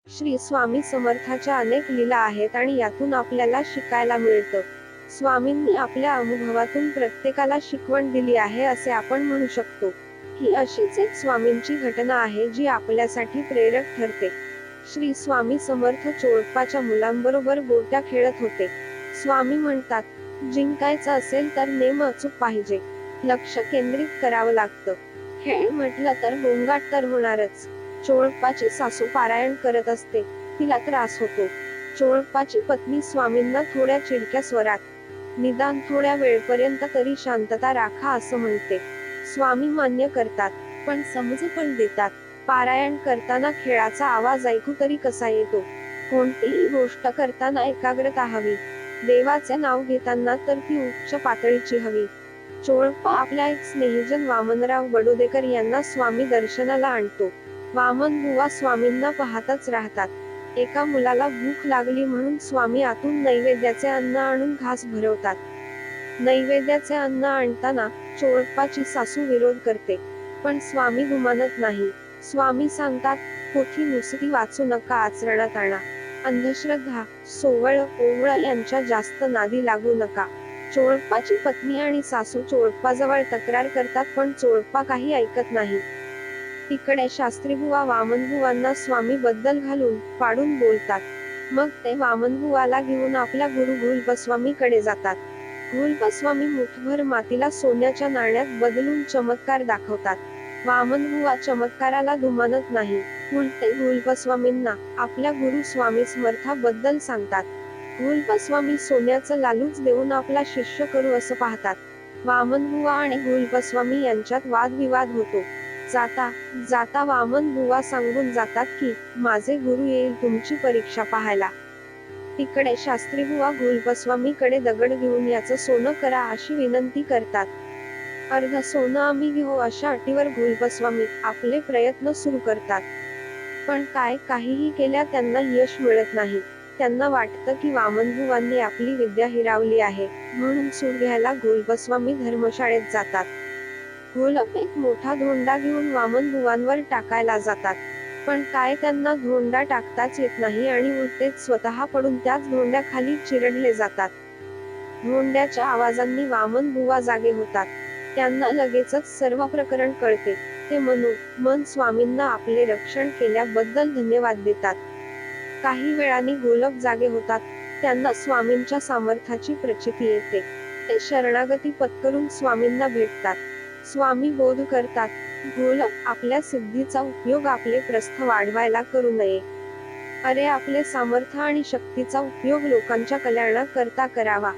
श्री स्वामी समर्थाच्या अनेक लीला आहेत आणि यातून आपल्याला शिकायला मिळतं. स्वामींनी आपल्या अनुभवातून प्रत्येकाला शिकवण दिली आहे असे आपण म्हणू शकतो. ही अशीच एक स्वामींची घटना आहे जी आपल्यासाठी प्रेरक ठरते. श्री स्वामी समर्थ चोळप्पाच्या मुलांबरोबर गोट्या खेळत होते. स्वामी म्हणतात, जिंकायचं असेल तर नेम अचूक पाहिजे. लक्ष केंद्रित करावं लागतं. खेळ म्हटलं तर गोंगाट तर होणारच. चोळप्पाची सासू पारायण करत असते. तिला त्रास होतो. चोळप्पाची पत्नी स्वामींना थोड्या चिडक्या स्वरात, निदान थोड्या वेळपर्यंत तरी शांतता राखा असं म्हणते. स्वामी मान्य करतात, पण समजून पण देतात. पारायण करताना खेळाचा आवाज ऐकू तरी कसा येतो. कोणतीही गोष्ट करताना एकाग्रता हवी. देवाचे नाव घेताना तर ती उच्च पातळीची हवी. चोळप्पा आपला एक स्नेहीजन वामनराव बडोदेकर यांना स्वामी दर्शनाला आणतो. वामन बुवा स्वामींना पाहतच राहतात. एका मुलाला भूक लागली म्हणून स्वामी आतून नैवेद्याचे अन्न आणून घास भरवतात. नैवेद्याचे अन्न आणताना चोळप्पाची सासू विरोध करते, पण स्वामी दुमानत नाही. स्वामी सांगतात, पोथी नुसती वाचू नका, आचरणात आणा. अंधश्रद्धा, सोवळ ओवळ यांच्या जास्त नादी लागू नका. चोळप्पाची पत्नी आणि सासू चोळप्पाजवळ तक्रार करतात, पण चोळप्पा काही ऐकत नाही. तिकडे शास्त्रीबुवा वामनबुवांना स्वामी बद्दल घालून पाडून बोलतात. मग ते वामनबुवाला घेऊन आपल्या गुरु घोलपस्वामीकडे जातात. घोलपस्वामी मुठभर मातीला सोन्याच्या नाण्यात बदलून चमत्कार दाखवतात. वामनबुवा चमत्काराला दुमानत नाही. उलटे घोलपस्वामींना आपल्या गुरु स्वामी समर्थाबद्दल सांगतात. घोलपस्वामी सोन्याचं लालूच देऊन आपला शिष्य करू असं पाहतात. वामनबुवा आणि घोलपस्वामी यांच्यात वादविवाद होतो. जाता जाता वामन बुवा सांगून जातात की, माझे गुरु येईल तुमची परीक्षा पाहायला. तिकडे शास्त्रीबुवा घोलपस्वामीकडे दगड घेऊन याचं सोनं करा अशी विनंती करतात. अर्ध सोनं आम्ही घेऊ अशा अटीवर घोलपस्वामी आपले प्रयत्न सुरू करतात. पण काहीही केल्या त्यांना यश मिळत नाही. त्यांना वाटतं की वामनबुवांनी आपली विद्या हिरावली आहे, म्हणून सूड घ्यायला घोलपस्वामी धर्मशाळेत जातात. घोलप एक मोठा धोंडा घेऊन वामनबुवांवर टाकायला जातात, पण त्यांना धोंडा टाकताच येत नाही आणि उलटेच स्वतः पडून त्याच धोंड्याखाली चिरडले जातात. धोंड्याच्या आवाजांनी वामनबुवा जागे होतात. त्यांना लगेचच सर्व प्रकरण कळते. ते मन स्वामींना आपले रक्षण केल्याबद्दल धन्यवाद देतात. काही वेळाने घोलप जागे होतात. त्यांना स्वामींच्या सामर्थ्याची प्रचिती येते. ते शरणागती पत्करून स्वामींना भेटतात. स्वामी बोध करतात, घोलप, आपल्या सिद्धीचा उपयोग आपले प्रस्थ वाढवायला करू नये. अरे, आपले सामर्थ्य आणि शक्तीचा उपयोग लोकांच्या कल्याणाकरता करावा.